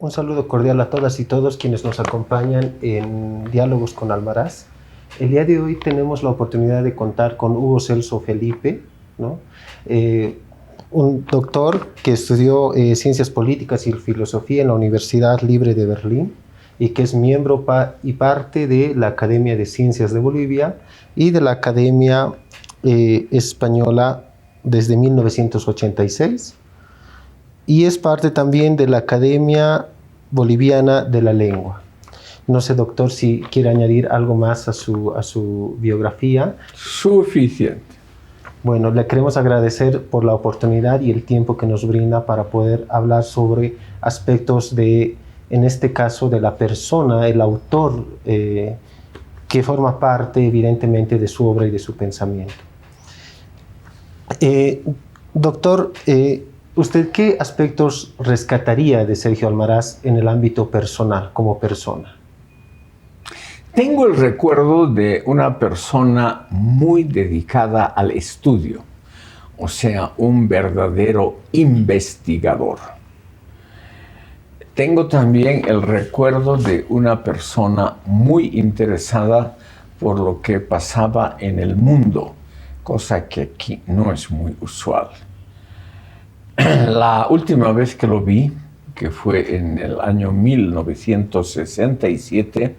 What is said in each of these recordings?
Un saludo cordial a todas y todos quienes nos acompañan en Diálogos con Almaraz. El día de hoy tenemos la oportunidad de contar con Hugo Celso Felipe, ¿no? Un doctor que estudió Ciencias Políticas y Filosofía en la Universidad Libre de Berlín y que es miembro y parte de la Academia de Ciencias de Bolivia y de la Academia Española desde 1986 y es parte también de la Academia Boliviana de la Lengua. No sé, doctor, si quiere añadir algo más a su biografía. Suficiente. Bueno, le queremos agradecer por la oportunidad y el tiempo que nos brinda para poder hablar sobre aspectos de, en este caso, de la persona, el autor, que forma parte, evidentemente, de su obra y de su pensamiento. Doctor, ¿usted qué aspectos rescataría de Sergio Almaraz en el ámbito personal, como persona? Tengo el recuerdo de una persona muy dedicada al estudio, o sea, un verdadero investigador. Tengo también el recuerdo de una persona muy interesada por lo que pasaba en el mundo, cosa que aquí no es muy usual. La última vez que lo vi, que fue en el año 1967,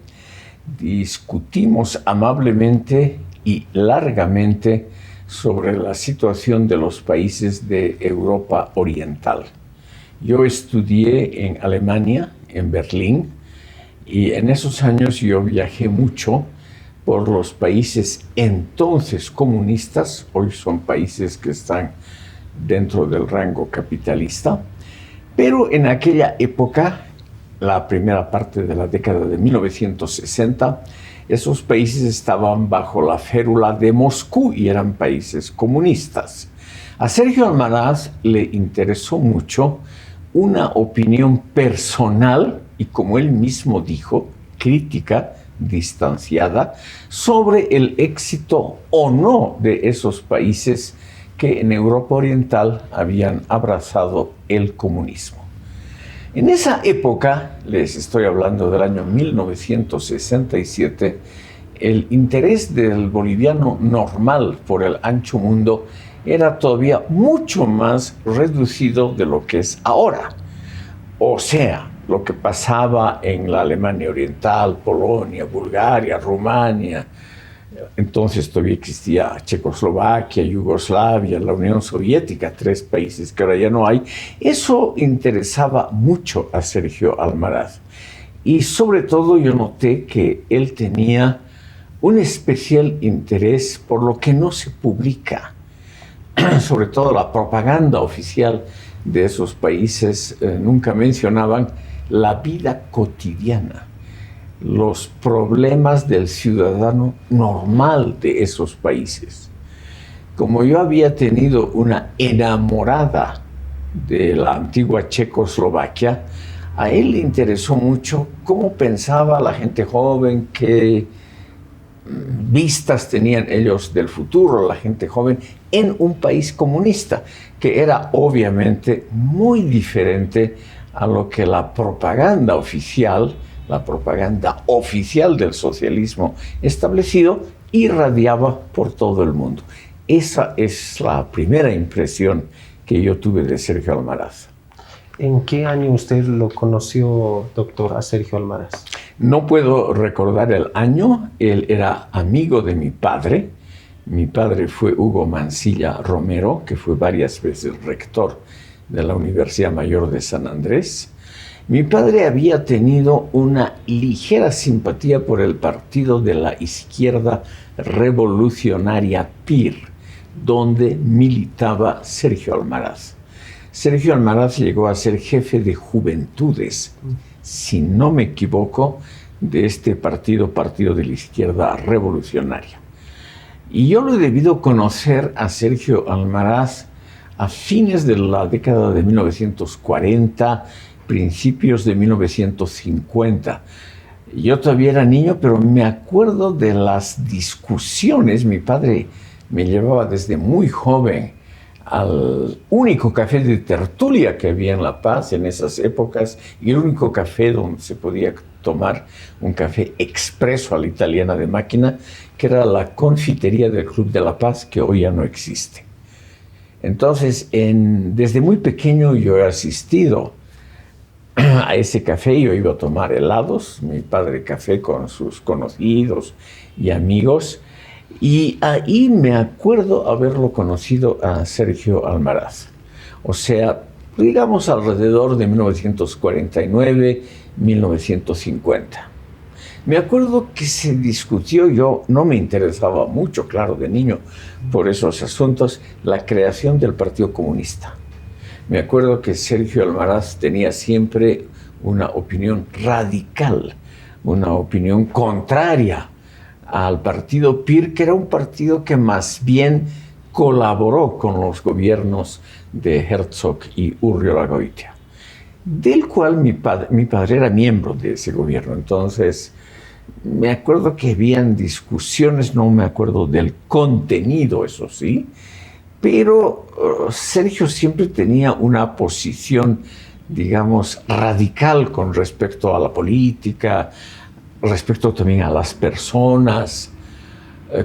discutimos amablemente y largamente sobre la situación de los países de Europa Oriental. Yo estudié en Alemania, en Berlín, y en esos años yo viajé mucho por los países entonces comunistas, hoy son países que están dentro del rango capitalista, pero en aquella época, la primera parte de la década de 1960, esos países estaban bajo la férula de Moscú y eran países comunistas. A Sergio Almaraz le interesó mucho una opinión personal y, como él mismo dijo, crítica, distanciada, sobre el éxito o no de esos países que en Europa Oriental habían abrazado el comunismo. En esa época, les estoy hablando del año 1967, el interés del boliviano normal por el ancho mundo era todavía mucho más reducido de lo que es ahora. O sea, lo que pasaba en la Alemania Oriental, Polonia, Bulgaria, Rumania. Entonces todavía existía Checoslovaquia, Yugoslavia, la Unión Soviética, 3 países que ahora ya no hay. Eso interesaba mucho a Sergio Almaraz. Y sobre todo yo noté que él tenía un especial interés por lo que no se publica. Sobre todo la propaganda oficial de esos países nunca mencionaban la vida cotidiana, los problemas del ciudadano normal de esos países. Como yo había tenido una enamorada de la antigua Checoslovaquia, a él le interesó mucho cómo pensaba la gente joven, qué vistas tenían ellos del futuro, la gente joven, en un país comunista, que era obviamente muy diferente a lo que la propaganda oficial del socialismo establecido irradiaba por todo el mundo. Esa es la primera impresión que yo tuve de Sergio Almaraz. ¿En qué año usted lo conoció, doctor, a Sergio Almaraz? No puedo recordar el año. Él era amigo de mi padre. Mi padre fue Hugo Mancilla Romero, que fue varias veces rector de la Universidad Mayor de San Andrés. Mi padre había tenido una ligera simpatía por el partido de la izquierda revolucionaria PIR, donde militaba Sergio Almaraz. Sergio Almaraz llegó a ser jefe de juventudes, si no me equivoco, de este partido de la izquierda revolucionaria. Y yo lo he debido conocer a Sergio Almaraz a fines de la década de 1940, principios de 1950. Yo todavía era niño, pero me acuerdo de las discusiones. Mi padre me llevaba desde muy joven al único café de tertulia que había en La Paz en esas épocas y el único café donde se podía tomar un café expreso a la italiana de máquina, que era la confitería del Club de La Paz, que hoy ya no existe. Entonces, desde muy pequeño yo he asistido a ese café. Yo iba a tomar helados, mi padre café con sus conocidos y amigos, y ahí me acuerdo haberlo conocido a Sergio Almaraz. O sea, digamos alrededor de 1949, 1950. Me acuerdo que se discutió, yo no me interesaba mucho, claro, de niño, por esos asuntos, la creación del Partido Comunista. Me acuerdo que Sergio Almaraz tenía siempre una opinión radical, una opinión contraria al partido PIR, que era un partido que más bien colaboró con los gobiernos de Herzog y Urriola-Goitia, del cual mi padre era miembro de ese gobierno. Entonces, me acuerdo que habían discusiones, no me acuerdo del contenido, eso sí, pero Sergio siempre tenía una posición, digamos, radical con respecto a la política, respecto también a las personas.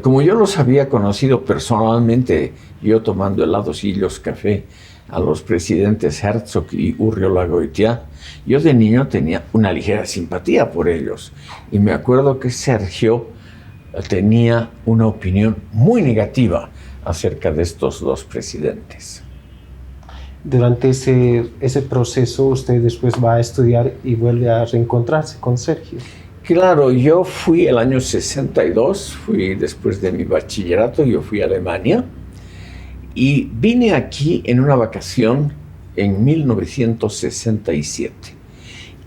Como yo los había conocido personalmente, yo tomando helados y ellos café a los presidentes Herzog y Urriola-Goitia, yo de niño tenía una ligera simpatía por ellos. Y me acuerdo que Sergio tenía una opinión muy negativa acerca de estos dos presidentes. Durante ese proceso, usted después va a estudiar y vuelve a reencontrarse con Sergio. Claro, yo fui el año 62, fui después de mi bachillerato, yo fui a Alemania y vine aquí en una vacación en 1967.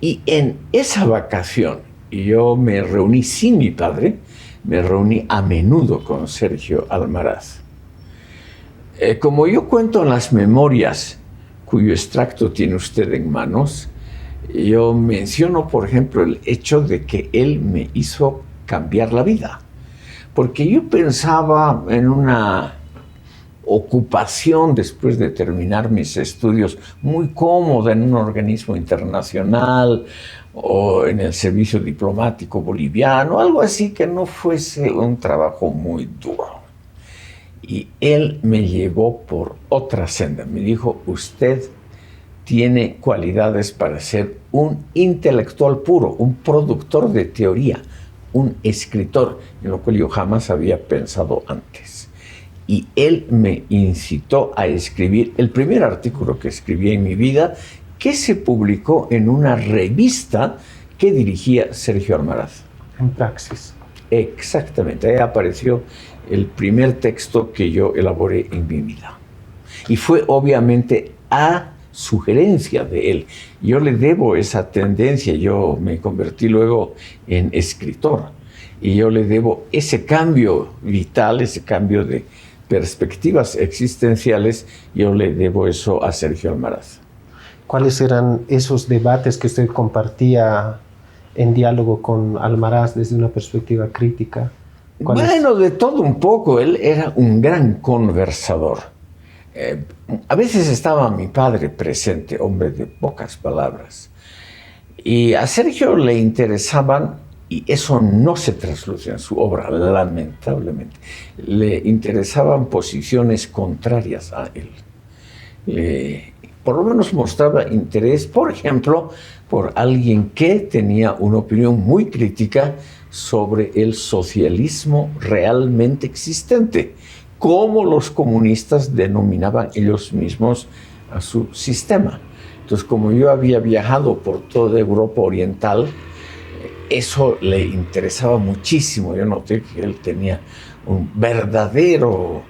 Y en esa vacación yo me reuní sin mi padre, me reuní a menudo con Sergio Almaraz. Como yo cuento en las memorias, cuyo extracto tiene usted en manos, yo menciono, por ejemplo, el hecho de que él me hizo cambiar la vida. Porque yo pensaba en una ocupación después de terminar mis estudios muy cómoda en un organismo internacional o en el servicio diplomático boliviano, algo así que no fuese un trabajo muy duro. Y él me llevó por otra senda. Me dijo, usted tiene cualidades para ser un intelectual puro, un productor de teoría, un escritor, en lo cual yo jamás había pensado antes. Y él me incitó a escribir el primer artículo que escribí en mi vida, que se publicó en una revista que dirigía Sergio Almaraz. En Praxis. Exactamente, ahí apareció el primer texto que yo elaboré en mi vida. Y fue obviamente a sugerencia de él. Yo le debo esa tendencia, yo me convertí luego en escritor y yo le debo ese cambio vital, ese cambio de perspectivas existenciales, yo le debo eso a Sergio Almaraz. ¿Cuáles eran esos debates que usted compartía en diálogo con Almaraz desde una perspectiva crítica? Bueno, de todo un poco. Él era un gran conversador. A veces estaba mi padre presente, hombre de pocas palabras. Y a Sergio le interesaban, y eso no se trasluce en su obra, lamentablemente, le interesaban posiciones contrarias a él. Por lo menos mostraba interés, por ejemplo, por alguien que tenía una opinión muy crítica sobre el socialismo realmente existente, como los comunistas denominaban ellos mismos a su sistema. Entonces, como yo había viajado por toda Europa Oriental, eso le interesaba muchísimo. Yo noté que él tenía un verdadero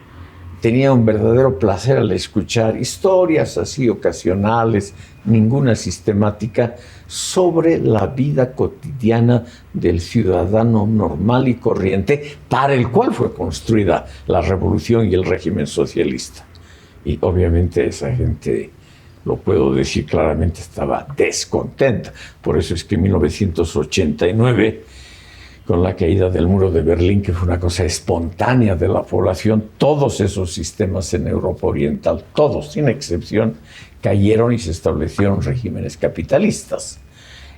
placer al escuchar historias así ocasionales, ninguna sistemática, sobre la vida cotidiana del ciudadano normal y corriente para el cual fue construida la revolución y el régimen socialista. Y obviamente esa gente, lo puedo decir claramente, estaba descontenta. Por eso es que en 1989 con la caída del muro de Berlín, que fue una cosa espontánea de la población, todos esos sistemas en Europa Oriental, todos, sin excepción, cayeron y se establecieron regímenes capitalistas.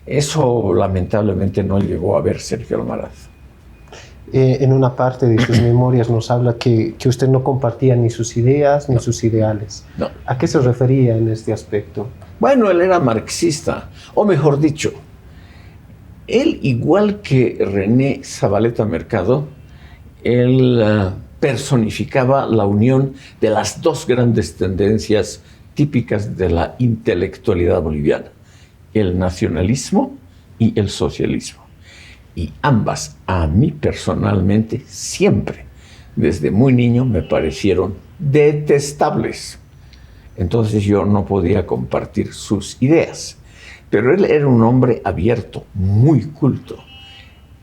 Eso lamentablemente no llegó a ver Sergio Almaraz. En una parte de sus memorias nos habla que usted no compartía ni sus ideas ni sus ideales. No. ¿A qué se refería en este aspecto? Bueno, él era marxista, o mejor dicho, él, igual que René Zabaleta Mercado, él personificaba la unión de las dos grandes tendencias típicas de la intelectualidad boliviana, el nacionalismo y el socialismo. Y ambas, a mí personalmente, siempre, desde muy niño, me parecieron detestables. Entonces yo no podía compartir sus ideas. Pero él era un hombre abierto, muy culto,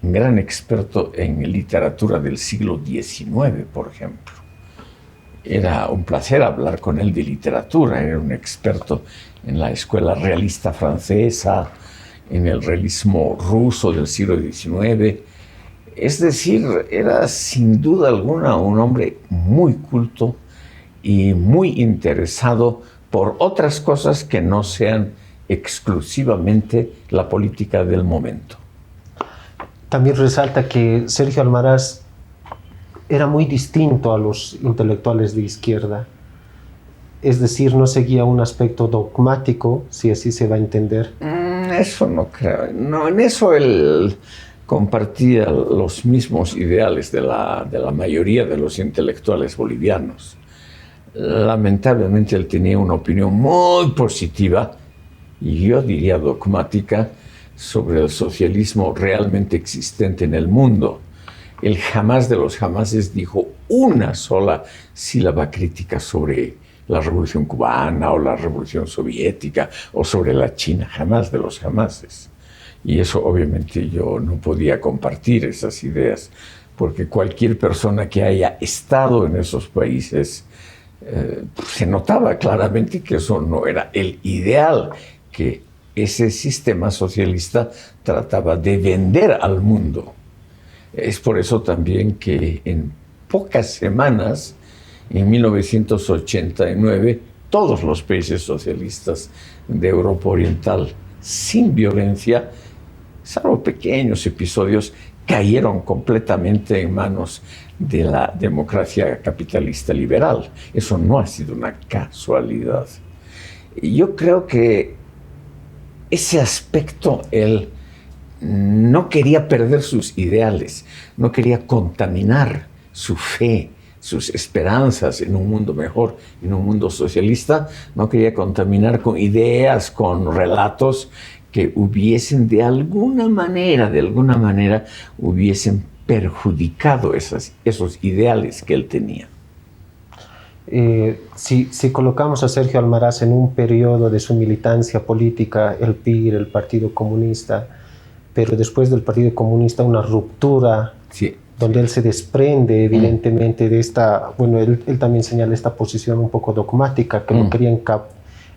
un gran experto en literatura del siglo XIX, por ejemplo. Era un placer hablar con él de literatura. Era un experto en la escuela realista francesa, en el realismo ruso del siglo XIX. Es decir, era sin duda alguna un hombre muy culto y muy interesado por otras cosas que no sean exclusivamente la política del momento. También resalta que Sergio Almaraz era muy distinto a los intelectuales de izquierda. Es decir, no seguía un aspecto dogmático, si así se va a entender. Eso no creo. No, en eso él compartía los mismos ideales de la mayoría de los intelectuales bolivianos. Lamentablemente él tenía una opinión muy positiva, y yo diría dogmática, sobre el socialismo realmente existente en el mundo. Él jamás de los jamases dijo una sola sílaba crítica sobre la Revolución Cubana o la Revolución Soviética o sobre la China, jamás de los jamases. Y eso obviamente yo no podía compartir esas ideas, porque cualquier persona que haya estado en esos países se notaba claramente que eso no era el ideal que ese sistema socialista trataba de vender al mundo. Es por eso también que en pocas semanas, en 1989, todos los países socialistas de Europa Oriental, sin violencia, salvo pequeños episodios, cayeron completamente en manos de la democracia capitalista liberal. Eso no ha sido una casualidad. Yo creo que ese aspecto él no quería perder sus ideales, no quería contaminar su fe, sus esperanzas en un mundo mejor, en un mundo socialista, no quería contaminar con ideas, con relatos que hubiesen de alguna manera, hubiesen perjudicado esos ideales que él tenía. Si colocamos a Sergio Almaraz en un periodo de su militancia política, el PIR, el Partido Comunista, pero después del Partido Comunista una ruptura, sí, donde él se desprende evidentemente de esta, bueno, él también señala esta posición un poco dogmática, que no quería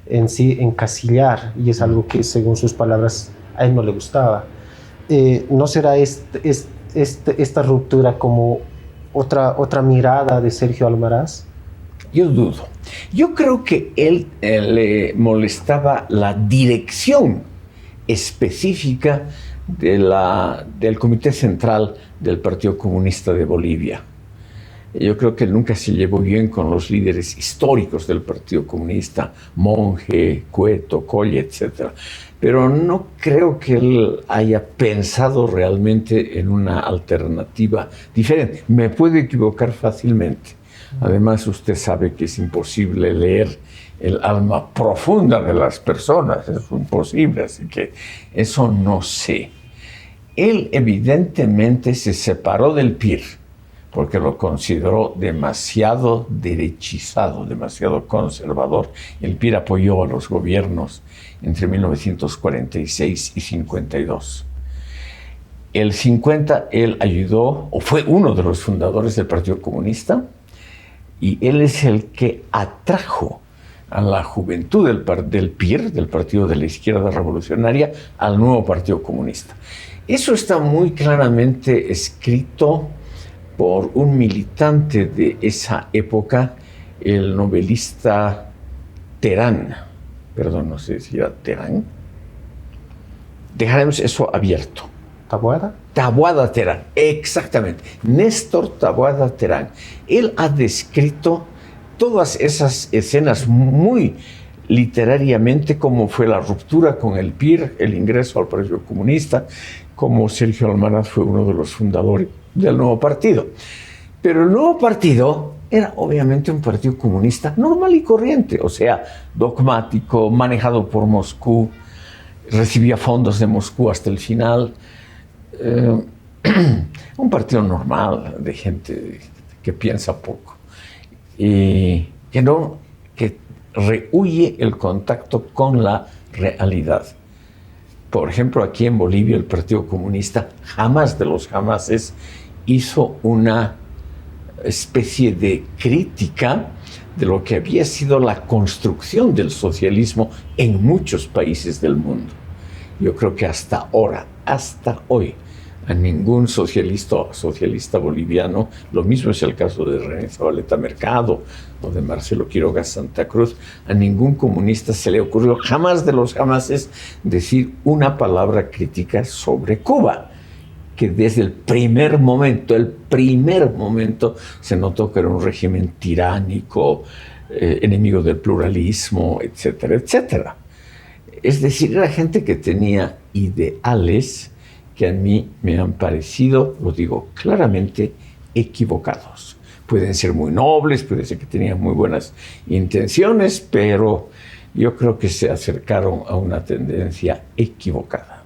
en sí encasillar, y es algo que según sus palabras a él no le gustaba. ¿No será esta ruptura como otra mirada de Sergio Almaraz? Yo dudo. Yo creo que él le molestaba la dirección específica del Comité Central del Partido Comunista de Bolivia. Yo creo que él nunca se llevó bien con los líderes históricos del Partido Comunista, Monge, Cueto, Colle, etc. Pero no creo que él haya pensado realmente en una alternativa diferente. Me puedo equivocar fácilmente. Además, usted sabe que es imposible leer el alma profunda de las personas, es imposible, así que eso no sé. Él evidentemente se separó del PIR porque lo consideró demasiado derechizado, demasiado conservador. El PIR apoyó a los gobiernos entre 1946 y 52. El 50, él ayudó, o fue uno de los fundadores del Partido Comunista, y él es el que atrajo a la juventud del PIR, del Partido de la Izquierda Revolucionaria, al nuevo Partido Comunista. Eso está muy claramente escrito por un militante de esa época, el novelista Terán. Perdón, no sé si era Terán. Dejaremos eso abierto. ¿Taboada? Taboada Terán, exactamente. Néstor Taboada Terán. Él ha descrito todas esas escenas muy literariamente, como fue la ruptura con el PIR, el ingreso al Partido Comunista, como Sergio Almaraz fue uno de los fundadores del nuevo partido. Pero el nuevo partido era obviamente un partido comunista normal y corriente, o sea, dogmático, manejado por Moscú, recibía fondos de Moscú hasta el final. Un partido normal de gente que piensa poco y que rehúye el contacto con la realidad. Por ejemplo, aquí en Bolivia el Partido Comunista jamás de los jamases hizo una especie de crítica de lo que había sido la construcción del socialismo en muchos países del mundo. Yo creo que hasta hoy, a ningún socialista boliviano, lo mismo es el caso de René Zabaleta Mercado o de Marcelo Quiroga Santa Cruz, a ningún comunista se le ocurrió jamás de los jamases decir una palabra crítica sobre Cuba, que desde el primer momento se notó que era un régimen tiránico, enemigo del pluralismo, etcétera, etcétera. Es decir, era gente que tenía ideales que a mí me han parecido, lo digo claramente, equivocados. Pueden ser muy nobles, puede ser que tenían muy buenas intenciones, pero yo creo que se acercaron a una tendencia equivocada.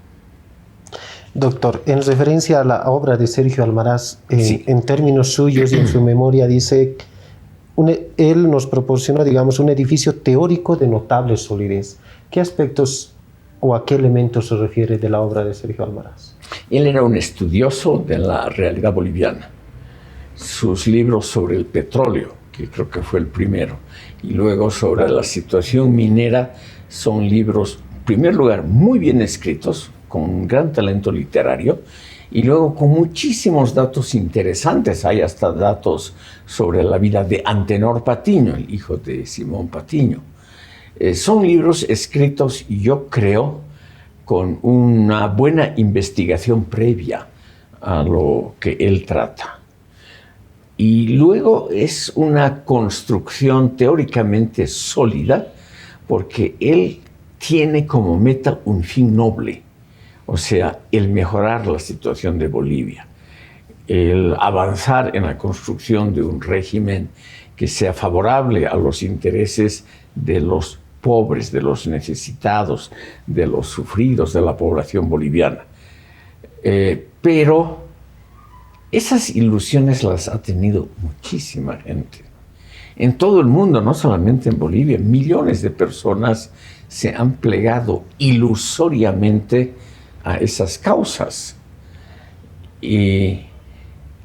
Doctor, en referencia a la obra de Sergio Almaraz, Sí. en términos suyos y en su memoria dice, él nos proporcionó, digamos, un edificio teórico de notable solidez. ¿Qué aspectos o a qué elementos se refiere de la obra de Sergio Almaraz? Él era un estudioso de la realidad boliviana. Sus libros sobre el petróleo, que creo que fue el primero, y luego sobre la situación minera, son libros, en primer lugar, muy bien escritos, con un gran talento literario, y luego con muchísimos datos interesantes. Hay hasta datos sobre la vida de Antenor Patiño, el hijo de Simón Patiño. Son libros escritos, yo creo, con una buena investigación previa a lo que él trata. Y luego es una construcción teóricamente sólida, porque él tiene como meta un fin noble, o sea, el mejorar la situación de Bolivia, el avanzar en la construcción de un régimen que sea favorable a los intereses de los pobres, de los necesitados, de los sufridos de la población boliviana. Pero esas ilusiones las ha tenido muchísima gente. En todo el mundo, no solamente en Bolivia, millones de personas se han plegado ilusoriamente a esas causas. Y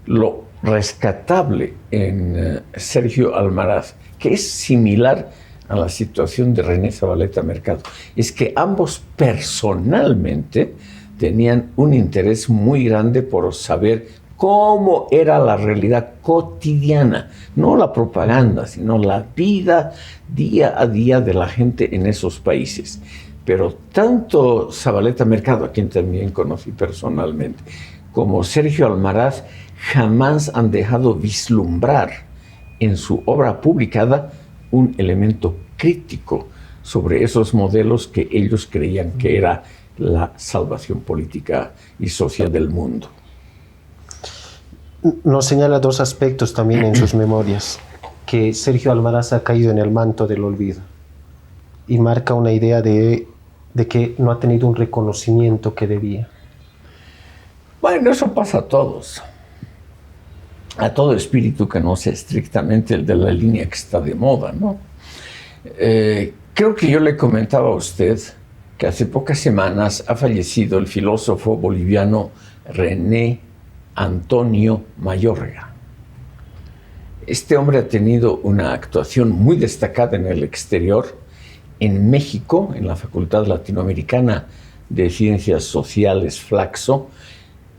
lo rescatable en Sergio Almaraz, que es similar a la situación de René Zabaleta Mercado, es que ambos personalmente tenían un interés muy grande por saber cómo era la realidad cotidiana, no la propaganda, sino la vida día a día de la gente en esos países. Pero tanto Zabaleta Mercado, a quien también conocí personalmente, como Sergio Almaraz jamás han dejado vislumbrar en su obra publicada un elemento crítico sobre esos modelos que ellos creían que era la salvación política y social del mundo. Nos señala dos aspectos también en sus memorias, que Sergio Almaraz ha caído en el manto del olvido y marca una idea de que no ha tenido un reconocimiento que debía. Bueno, eso pasa a todos, a todo espíritu que no sea estrictamente el de la línea que está de moda, ¿no? Creo que yo le comentaba a usted que hace pocas semanas ha fallecido el filósofo boliviano René Antonio Mayorga. Este hombre ha tenido una actuación muy destacada en el exterior, en México, en la Facultad Latinoamericana de Ciencias Sociales Flaxo,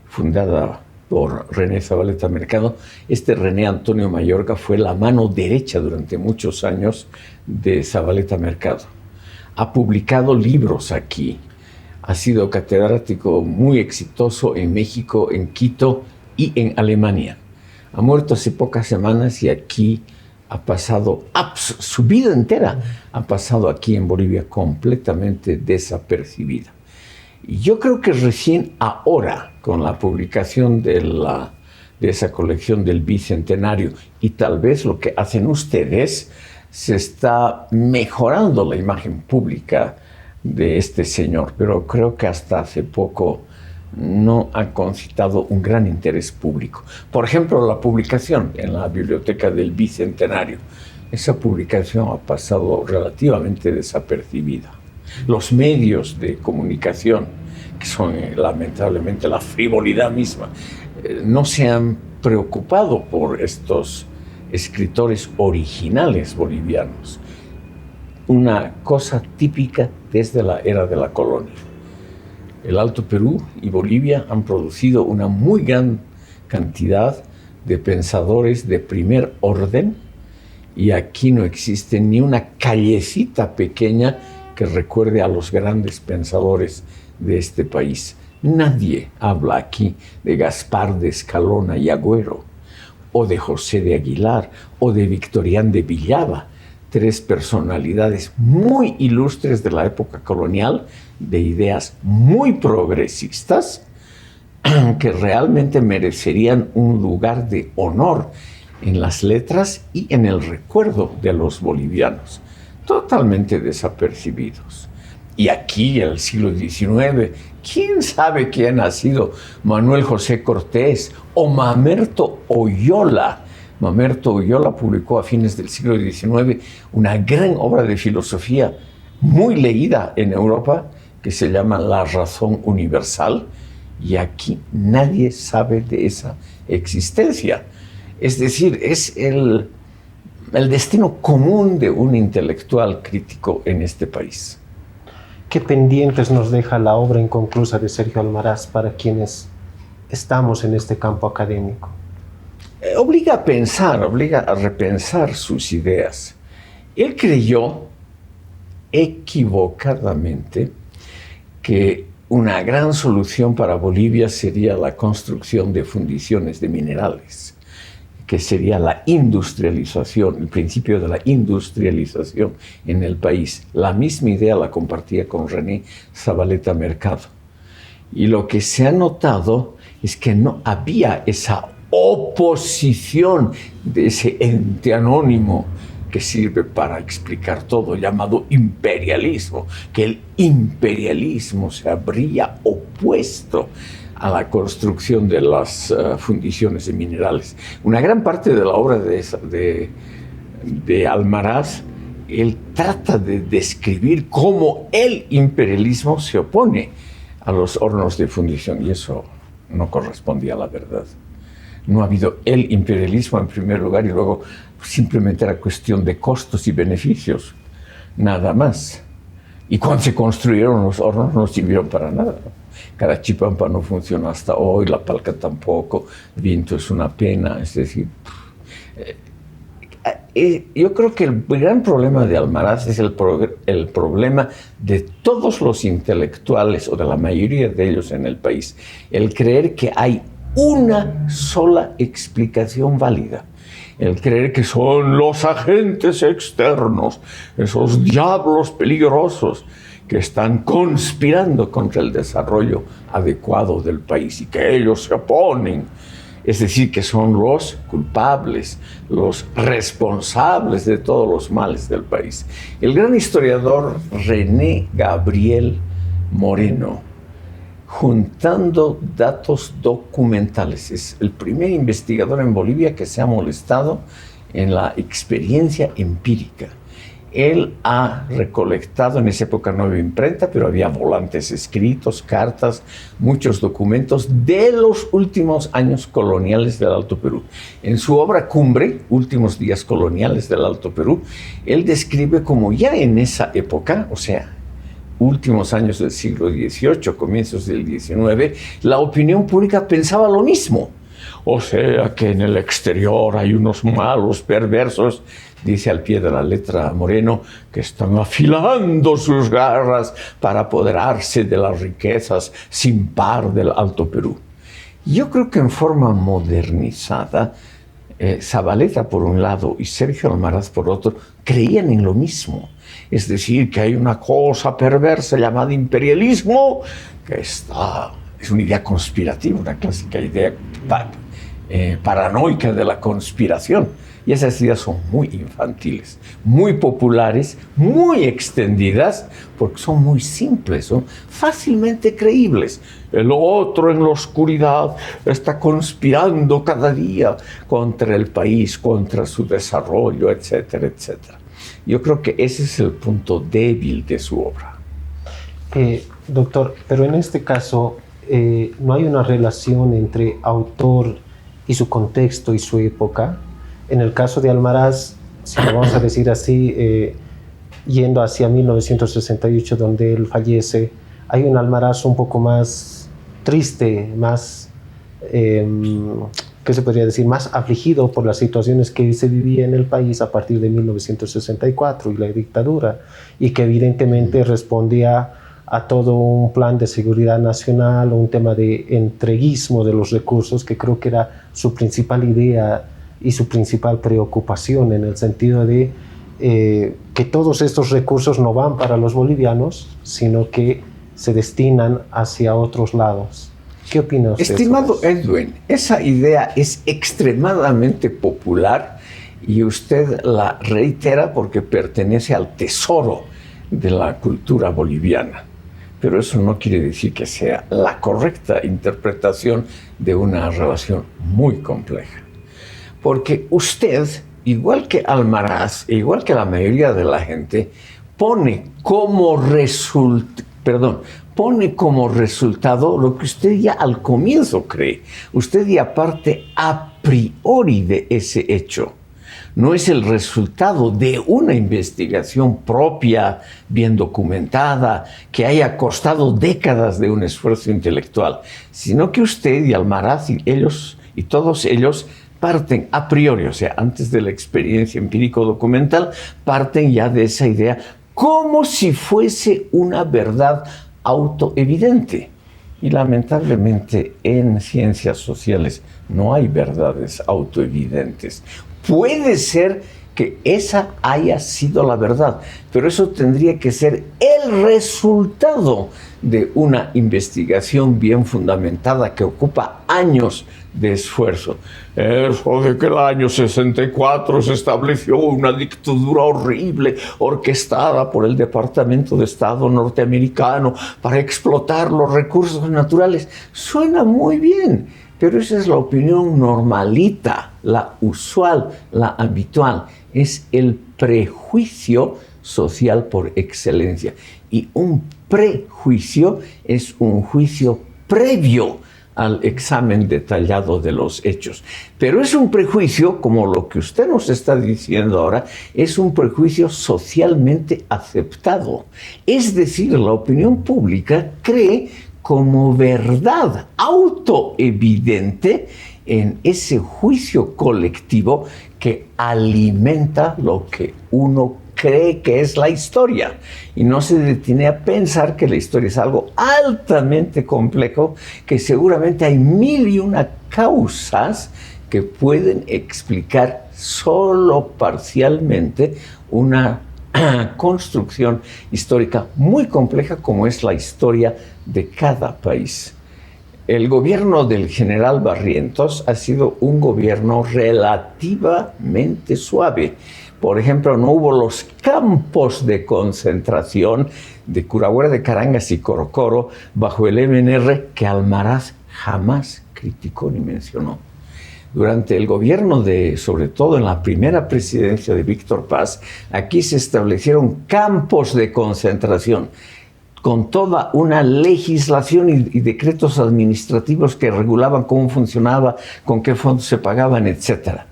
fundada por René Zavaleta Mercado. René Antonio Mayorga fue la mano derecha durante muchos años de Zavaleta Mercado. Ha publicado libros aquí, ha sido catedrático muy exitoso en México, en Quito y en Alemania. Ha muerto hace pocas semanas y aquí ha pasado, su vida entera ha pasado aquí en Bolivia completamente desapercibida. Y yo creo que recién ahora, con la publicación de esa colección del Bicentenario y tal vez lo que hacen ustedes, se está mejorando la imagen pública de este señor, pero creo que hasta hace poco no ha concitado un gran interés público. Por ejemplo, la publicación en la Biblioteca del Bicentenario. Esa publicación ha pasado relativamente desapercibida. Los medios de comunicación, que son lamentablemente la frivolidad misma, no se han preocupado por estos escritores originales bolivianos. Una cosa típica desde la era de la colonia. El Alto Perú y Bolivia han producido una muy gran cantidad de pensadores de primer orden y aquí no existe ni una callecita pequeña que recuerde a los grandes pensadores de este país. Nadie habla aquí de Gaspar de Escalona y Agüero, o de José de Aguilar, o de Victorián de Villava, tres personalidades muy ilustres de la época colonial, de ideas muy progresistas, que realmente merecerían un lugar de honor en las letras y en el recuerdo de los bolivianos, totalmente desapercibidos. Y aquí, en el siglo XIX, ¿quién sabe quién ha sido Manuel José Cortés o Mamerto Oyola? Mamerto Oyola publicó a fines del siglo XIX una gran obra de filosofía muy leída en Europa que se llama La Razón Universal, y aquí nadie sabe de esa existencia. Es decir, es el destino común de un intelectual crítico en este país. ¿Qué pendientes nos deja la obra inconclusa de Sergio Almaraz para quienes estamos en este campo académico? Obliga a pensar, obliga a repensar sus ideas. Él creyó equivocadamente que una gran solución para Bolivia sería la construcción de fundiciones de minerales, que sería la industrialización, el principio de la industrialización en el país. La misma idea la compartía con René Zavaleta Mercado. Y lo que se ha notado es que no había esa oposición de ese ente anónimo que sirve para explicar todo, llamado imperialismo, que el imperialismo se habría opuesto a la construcción de las fundiciones de minerales. Una gran parte de la obra de Almaraz, él trata de describir cómo el imperialismo se opone a los hornos de fundición, y eso no correspondía a la verdad. No ha habido el imperialismo en primer lugar y luego simplemente era cuestión de costos y beneficios, nada más. Y cuando se construyeron los hornos no sirvieron para nada. Carachipampa no funciona hasta hoy, La Palca tampoco, Vinto es una pena, es decir... yo creo que el gran problema de Almaraz es el problema de todos los intelectuales, o de la mayoría de ellos en el país, el creer que hay una sola explicación válida, el creer que son los agentes externos, esos diablos peligrosos que están conspirando contra el desarrollo adecuado del país y que ellos se oponen. Es decir, que son los culpables, los responsables de todos los males del país. El gran historiador René Gabriel Moreno, juntando datos documentales, es el primer investigador en Bolivia que se ha molestado en la experiencia empírica. Él ha recolectado, en esa época no había imprenta, pero había volantes escritos, cartas, muchos documentos de los últimos años coloniales del Alto Perú. En su obra cumbre, Últimos días coloniales del Alto Perú, él describe como ya en esa época, o sea, últimos años del siglo XVIII, comienzos del XIX, la opinión pública pensaba lo mismo. O sea que en el exterior hay unos malos perversos, dice al pie de la letra Moreno, que están afilando sus garras para apoderarse de las riquezas sin par del Alto Perú. Yo creo que en forma modernizada, Zavaleta por un lado y Sergio Almaraz por otro, creían en lo mismo. Es decir, que hay una cosa perversa llamada imperialismo, que es una idea conspirativa, una clásica idea paranoica de la conspiración. Y esas ideas son muy infantiles, muy populares, muy extendidas, porque son muy simples, son fácilmente creíbles. El otro en la oscuridad está conspirando cada día contra el país, contra su desarrollo, etcétera, etcétera. Yo creo que ese es el punto débil de su obra. Doctor, pero en este caso no hay una relación entre autor y su contexto y su época. En el caso de Almaraz, si lo vamos a decir así, yendo hacia 1968, donde él fallece, hay un Almaraz un poco más triste, más, ¿qué se podría decir?, más afligido por las situaciones que se vivía en el país a partir de 1964 y la dictadura, y que evidentemente respondía a todo un plan de seguridad nacional, un tema de entreguismo de los recursos, que creo que era su principal idea y su principal preocupación, en el sentido de que todos estos recursos no van para los bolivianos, sino que se destinan hacia otros lados. ¿Qué opina usted? Estimado Edwin, esa idea es extremadamente popular y usted la reitera porque pertenece al tesoro de la cultura boliviana. Pero eso no quiere decir que sea la correcta interpretación de una relación muy compleja. Porque usted, igual que Almaraz, igual que la mayoría de la gente, pone como resultado lo que usted ya al comienzo cree. Usted ya parte a priori de ese hecho. No es el resultado de una investigación propia, bien documentada, que haya costado décadas de un esfuerzo intelectual, sino que usted y Almaraz y todos ellos parten a priori, o sea, antes de la experiencia empírico-documental, parten ya de esa idea como si fuese una verdad autoevidente. Y lamentablemente en ciencias sociales no hay verdades autoevidentes. Puede ser que esa haya sido la verdad, pero eso tendría que ser el resultado de una investigación bien fundamentada que ocupa años de esfuerzo. Eso de que el año 64 se estableció una dictadura horrible orquestada por el Departamento de Estado norteamericano para explotar los recursos naturales, suena muy bien, pero esa es la opinión normalita, la usual, la habitual. Es el prejuicio social por excelencia. Y un prejuicio es un juicio previo al examen detallado de los hechos. Pero es un prejuicio, como lo que usted nos está diciendo ahora, es un prejuicio socialmente aceptado. Es decir, la opinión pública cree como verdad autoevidente en ese juicio colectivo que alimenta lo que uno cree que es la historia y no se detiene a pensar que la historia es algo altamente complejo, que seguramente hay mil y una causas que pueden explicar solo parcialmente una construcción histórica muy compleja como es la historia de cada país. El gobierno del general Barrientos ha sido un gobierno relativamente suave. Por ejemplo, no hubo los campos de concentración de Curahuara de Carangas y Corocoro bajo el MNR que Almaraz jamás criticó ni mencionó. durante el gobierno sobre todo en la primera presidencia de Víctor Paz, aquí se establecieron campos de concentración con toda una legislación y decretos administrativos que regulaban cómo funcionaba, con qué fondos se pagaban, etcétera,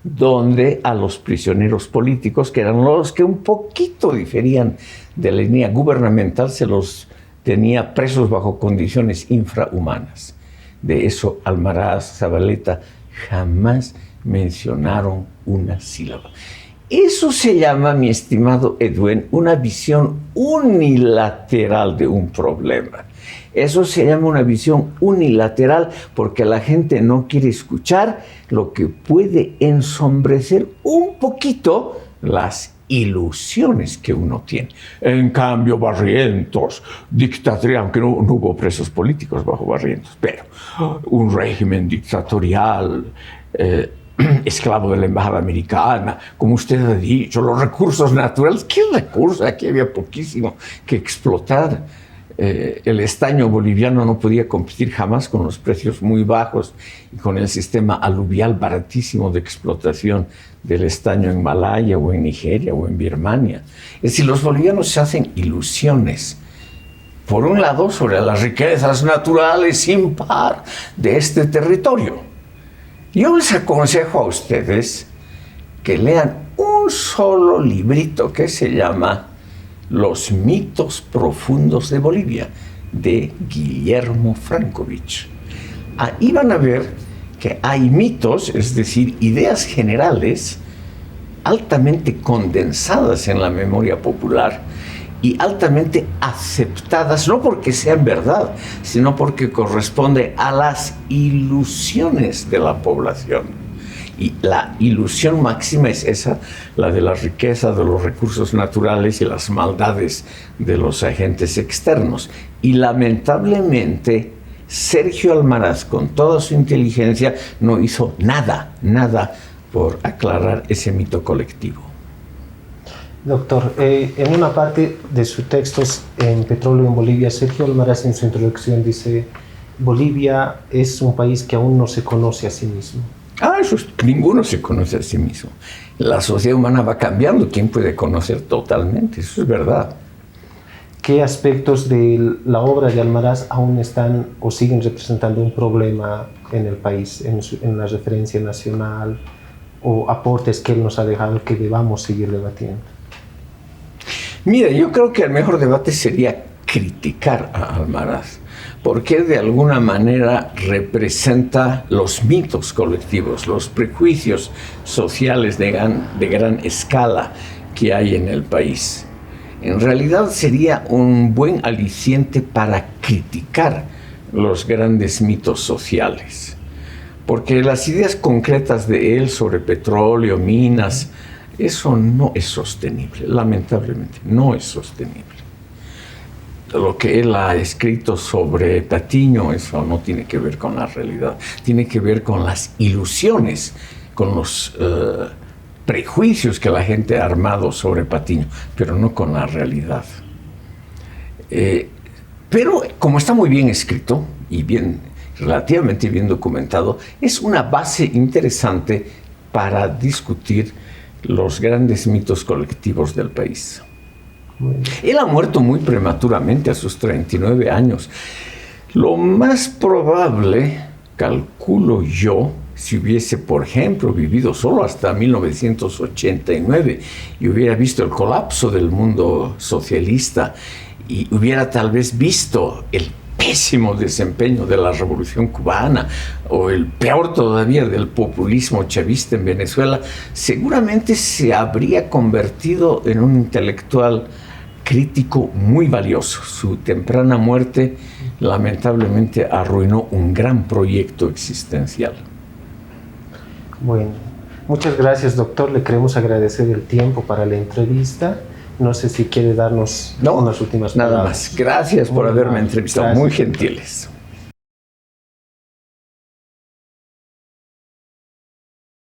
donde a los prisioneros políticos, que eran los que un poquito diferían de la línea gubernamental, se los tenía presos bajo condiciones infrahumanas. De eso Almaraz, Zavaleta jamás mencionaron una sílaba. Eso se llama, mi estimado Edwin, una visión unilateral de un problema. Eso se llama una visión unilateral porque la gente no quiere escuchar lo que puede ensombrecer un poquito las ilusiones que uno tiene. En cambio, Barrientos, dictatorial, aunque no hubo presos políticos bajo Barrientos, pero un régimen dictatorial, esclavo de la embajada americana, como usted ha dicho, los recursos naturales. ¿Qué recursos? Aquí había poquísimo que explotar. El estaño boliviano no podía competir jamás con los precios muy bajos y con el sistema aluvial baratísimo de explotación del estaño en Malaya o en Nigeria o en Birmania. Es decir, los bolivianos se hacen ilusiones, por un lado, sobre las riquezas naturales sin par de este territorio. Yo les aconsejo a ustedes que lean un solo librito que se llama Los mitos profundos de Bolivia, de Guillermo Francovich. Ahí van a ver que hay mitos, es decir, ideas generales altamente condensadas en la memoria popular y altamente aceptadas, no porque sean verdad, sino porque corresponde a las ilusiones de la población. Y la ilusión máxima es esa, la de la riqueza, de los recursos naturales y las maldades de los agentes externos. Y lamentablemente, Sergio Almaraz, con toda su inteligencia, no hizo nada por aclarar ese mito colectivo. Doctor, en una parte de sus textos en Petróleo en Bolivia, Sergio Almaraz en su introducción dice: Bolivia es un país que aún no se conoce a sí mismo. Ninguno se conoce a sí mismo. La sociedad humana va cambiando. ¿Quién puede conocer totalmente? Eso es verdad. ¿Qué aspectos de la obra de Almaraz aún están o siguen representando un problema en el país, en la referencia nacional, o aportes que él nos ha dejado que debamos seguir debatiendo? Mira, yo creo que el mejor debate sería criticar a Almaraz, porque de alguna manera representa los mitos colectivos, los prejuicios sociales de gran escala que hay en el país. En realidad sería un buen aliciente para criticar los grandes mitos sociales, porque las ideas concretas de él sobre petróleo, minas, eso no es sostenible, lamentablemente, no es sostenible. Lo que él ha escrito sobre Patiño, eso no tiene que ver con la realidad, tiene que ver con las ilusiones, con los prejuicios que la gente ha armado sobre Patiño, pero no con la realidad. Pero como está muy bien escrito y relativamente bien documentado, es una base interesante para discutir los grandes mitos colectivos del país. Él ha muerto muy prematuramente, a sus 39 años. Lo más probable, calculo yo, si hubiese, por ejemplo, vivido solo hasta 1989 y hubiera visto el colapso del mundo socialista y hubiera tal vez visto el pésimo desempeño de la Revolución Cubana o el peor todavía del populismo chavista en Venezuela, seguramente se habría convertido en un intelectual crítico muy valioso. Su temprana muerte lamentablemente arruinó un gran proyecto existencial. Bueno, muchas gracias, doctor. Le queremos agradecer el tiempo para la entrevista. No sé si quiere darnos unas últimas palabras. Nada más. Gracias por haberme entrevistado. Gracias. Muy gentiles.